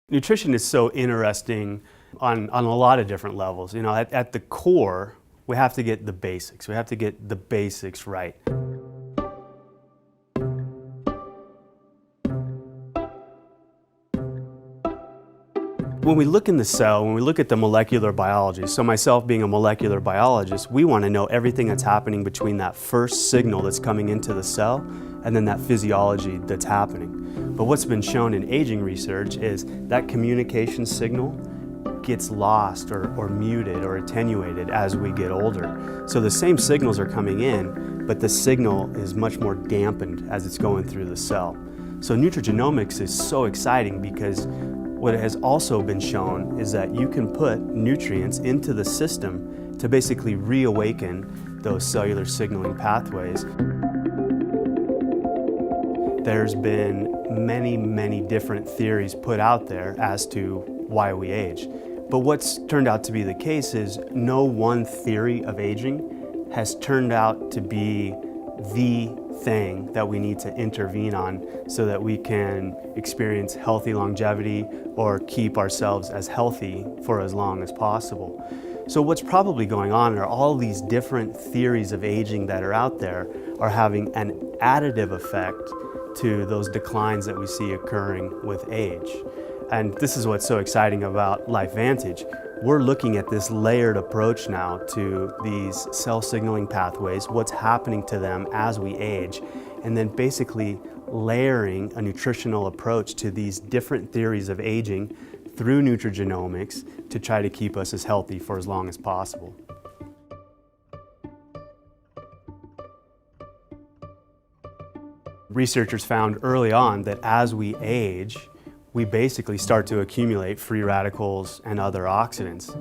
Nutrition is so interesting on a lot of different levels. You know, at the core, we have to get the basics. We have to get the basics right. When we look in the cell, when we look at the molecular biology, so myself being a molecular biologist, we want to know everything that's happening between that first signal that's coming into the cell and then that physiology that's happening. But what's been shown in aging research is that communication signal gets lost or muted or attenuated as we get older. So the same signals are coming in, but the signal is much more dampened as it's going through the cell. So nutrigenomics is so exciting because what has also been shown is that you can put nutrients into the system to basically reawaken those cellular signaling pathways. There's been many different theories put out there as to why we age. But what's turned out to be the case is no one theory of aging has turned out to be the thing that we need to intervene on so that we can experience healthy longevity or keep ourselves as healthy for as long as possible. So what's probably going on are all these different theories of aging that are out there are having an additive effect to those declines that we see occurring with age. And this is what's so exciting about LifeVantage. We're looking at this layered approach now to these cell signaling pathways, what's happening to them as we age, and then basically layering a nutritional approach to these different theories of aging through nutrigenomics to try to keep us as healthy for as long as possible. Researchers found early on that as we age, we basically start to accumulate free radicals and other oxidants.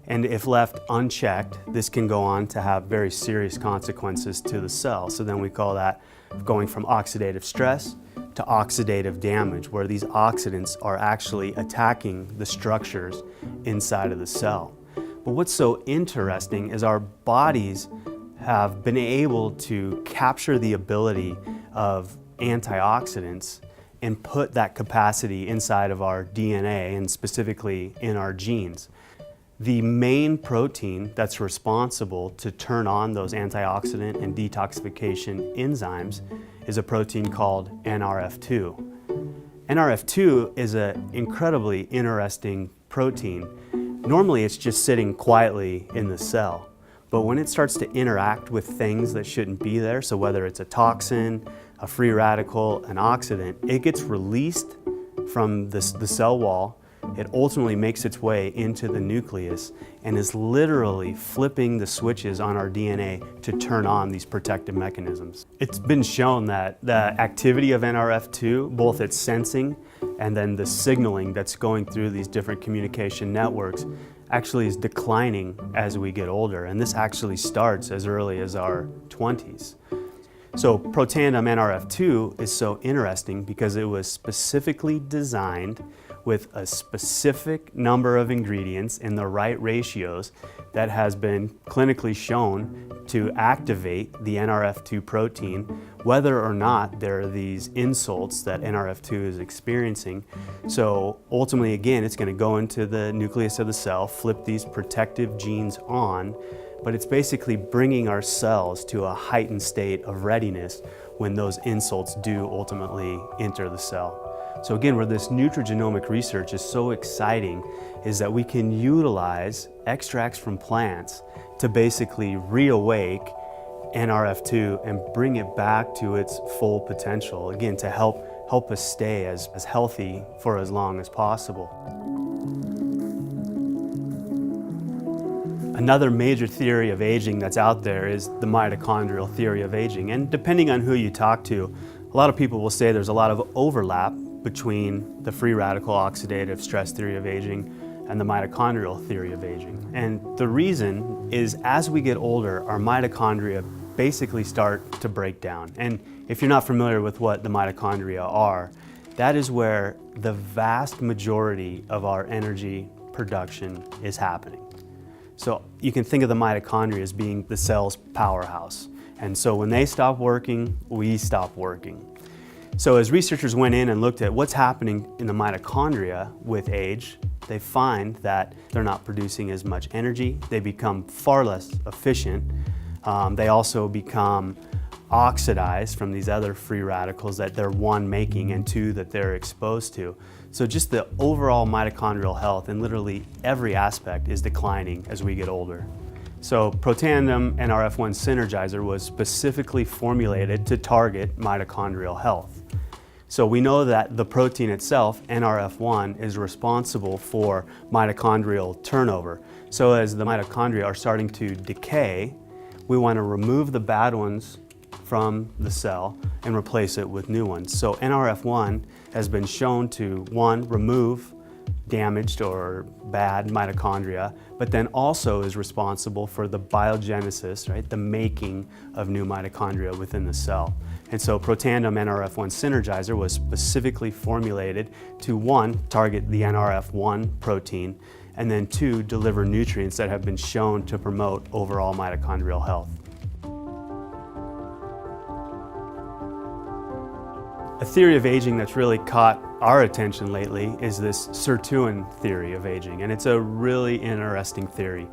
And if left unchecked, this can go on to have very serious consequences to the cell. So then we call that going from oxidative stress to oxidative damage, where these oxidants are actually attacking the structures inside of the cell. But what's so interesting is our bodies have been able to capture the ability of antioxidants and put that capacity inside of our DNA and specifically in our genes. The main protein that's responsible to turn on those antioxidant and detoxification enzymes is a protein called NRF2. NRF2 is an incredibly interesting protein. Normally it's just sitting quietly in the cell, but when it starts to interact with things that shouldn't be there, so whether it's a toxin, a free radical, an oxidant, it gets released from the cell wall. It ultimately makes its way into the nucleus and is literally flipping the switches on our DNA to turn on these protective mechanisms. It's been shown that the activity of NRF2, both its sensing and then the signaling that's going through these different communication networks, actually is declining as we get older. And this actually starts as early as our 20s. So Protandim NRF2 is so interesting because it was specifically designed with a specific number of ingredients in the right ratios that has been clinically shown to activate the NRF2 protein, whether or not there are these insults that NRF2 is experiencing. So ultimately, again, it's going to go into the nucleus of the cell, flip these protective genes on, but it's basically bringing our cells to a heightened state of readiness when those insults do ultimately enter the cell. So again, where this nutrigenomic research is so exciting is that we can utilize extracts from plants to basically reawake NRF2 and bring it back to its full potential, again, to help us stay as healthy for as long as possible. Another major theory of aging that's out there is the mitochondrial theory of aging. And depending on who you talk to, a lot of people will say there's a lot of overlap between the free radical oxidative stress theory of aging and the mitochondrial theory of aging. And the reason is as we get older, our mitochondria basically start to break down. And if you're not familiar with what the mitochondria are, that is where the vast majority of our energy production is happening. So you can think of the mitochondria as being the cell's powerhouse. And so when they stop working, we stop working. So as researchers went in and looked at what's happening in the mitochondria with age, they find that they're not producing as much energy. They become far less efficient. They also become oxidized from these other free radicals that they're one, making, and two, that they're exposed to. So just the overall mitochondrial health in literally every aspect is declining as we get older. So Protandim NRF1 Synergizer was specifically formulated to target mitochondrial health. So we know that the protein itself, NRF1, is responsible for mitochondrial turnover. So as the mitochondria are starting to decay, we want to remove the bad ones from the cell and replace it with new ones. So NRF1 has been shown to, one, remove damaged or bad mitochondria, but then also is responsible for the biogenesis, right, the making of new mitochondria within the cell. And so Protandim NRF1 Synergizer was specifically formulated to, one, target the NRF1 protein, and then two, deliver nutrients that have been shown to promote overall mitochondrial health. A theory of aging that's really caught our attention lately is this sirtuin theory of aging, and it's a really interesting theory.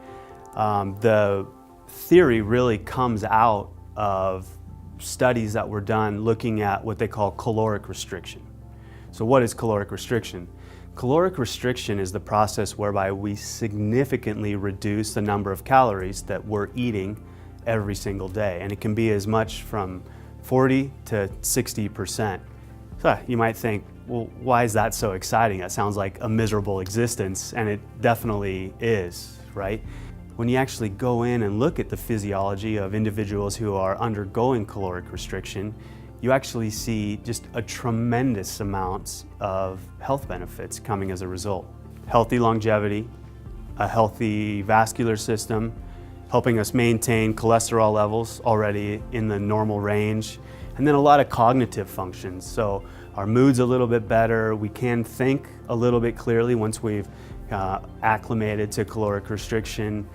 The theory really comes out of studies that were done looking at what they call caloric restriction. So what is caloric restriction? Caloric restriction is the process whereby we significantly reduce the number of calories that we're eating every single day, and it can be as much from 40 to 60%. So you might think, well, why is that so exciting? That sounds like a miserable existence, and it definitely is, right? When you actually go in and look at the physiology of individuals who are undergoing caloric restriction, you actually see just a tremendous amounts of health benefits coming as a result. Healthy longevity, a healthy vascular system, helping us maintain cholesterol levels already in the normal range, and then a lot of cognitive functions. So our mood's a little bit better, we can think a little bit clearly once we've acclimated to caloric restriction.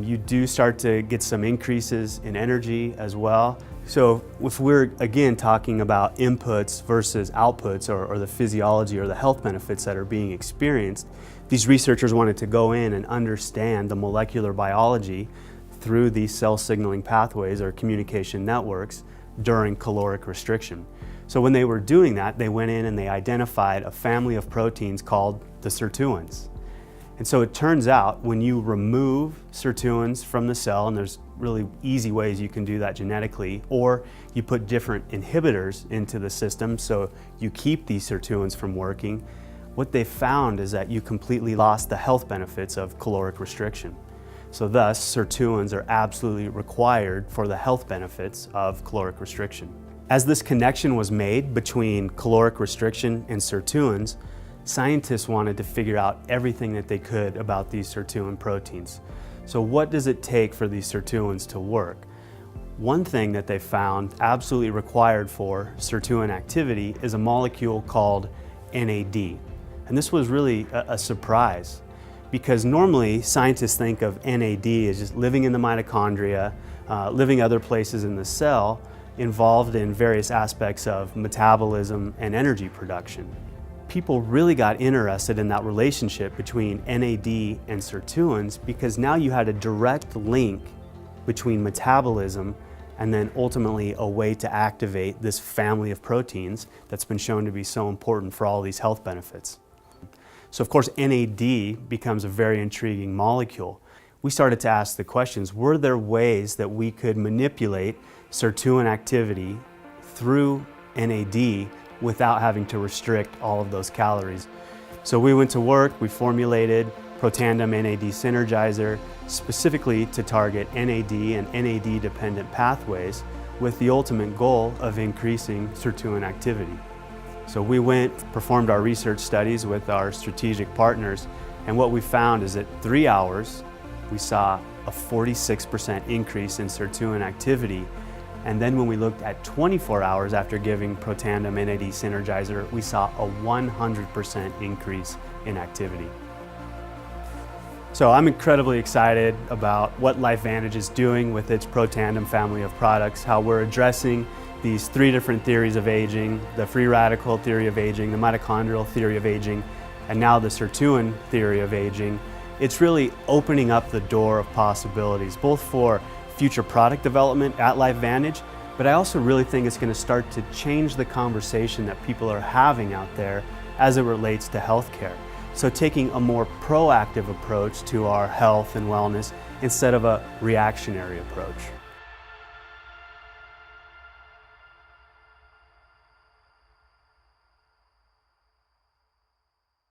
You do start to get some increases in energy as well. So if we're again talking about inputs versus outputs, or the physiology or the health benefits that are being experienced, these researchers wanted to go in and understand the molecular biology through these cell signaling pathways or communication networks during caloric restriction. So when they were doing that, they went in and they identified a family of proteins called the sirtuins. And so it turns out when you remove sirtuins from the cell, and there's really easy ways you can do that genetically, or you put different inhibitors into the system so you keep these sirtuins from working, what they found is that you completely lost the health benefits of caloric restriction. So thus, sirtuins are absolutely required for the health benefits of caloric restriction. As this connection was made between caloric restriction and sirtuins, scientists wanted to figure out everything that they could about these sirtuin proteins. So what does it take for these sirtuins to work? One thing that they found absolutely required for sirtuin activity is a molecule called NAD. And this was really a surprise, because normally scientists think of NAD as just living in the mitochondria, living other places in the cell, involved in various aspects of metabolism and energy production. People really got interested in that relationship between NAD and sirtuins because now you had a direct link between metabolism and then ultimately a way to activate this family of proteins that's been shown to be so important for all these health benefits. So of course NAD becomes a very intriguing molecule. We started to ask the questions, were there ways that we could manipulate sirtuin activity through NAD without having to restrict all of those calories? So we went to work, we formulated Protandim NAD Synergizer specifically to target NAD and NAD-dependent pathways with the ultimate goal of increasing sirtuin activity. So we performed our research studies with our strategic partners, and what we found is that 3 hours, we saw a 46% increase in sirtuin activity. And then when we looked at 24 hours after giving Protandim NAD Synergizer, we saw a 100% increase in activity. So I'm incredibly excited about what LifeVantage is doing with its Protandim family of products, how we're addressing these three different theories of aging, the free radical theory of aging, the mitochondrial theory of aging, and now the sirtuin theory of aging, it's really opening up the door of possibilities, both for future product development at LifeVantage, but I also really think it's going to start to change the conversation that people are having out there as it relates to healthcare. So taking a more proactive approach to our health and wellness instead of a reactionary approach.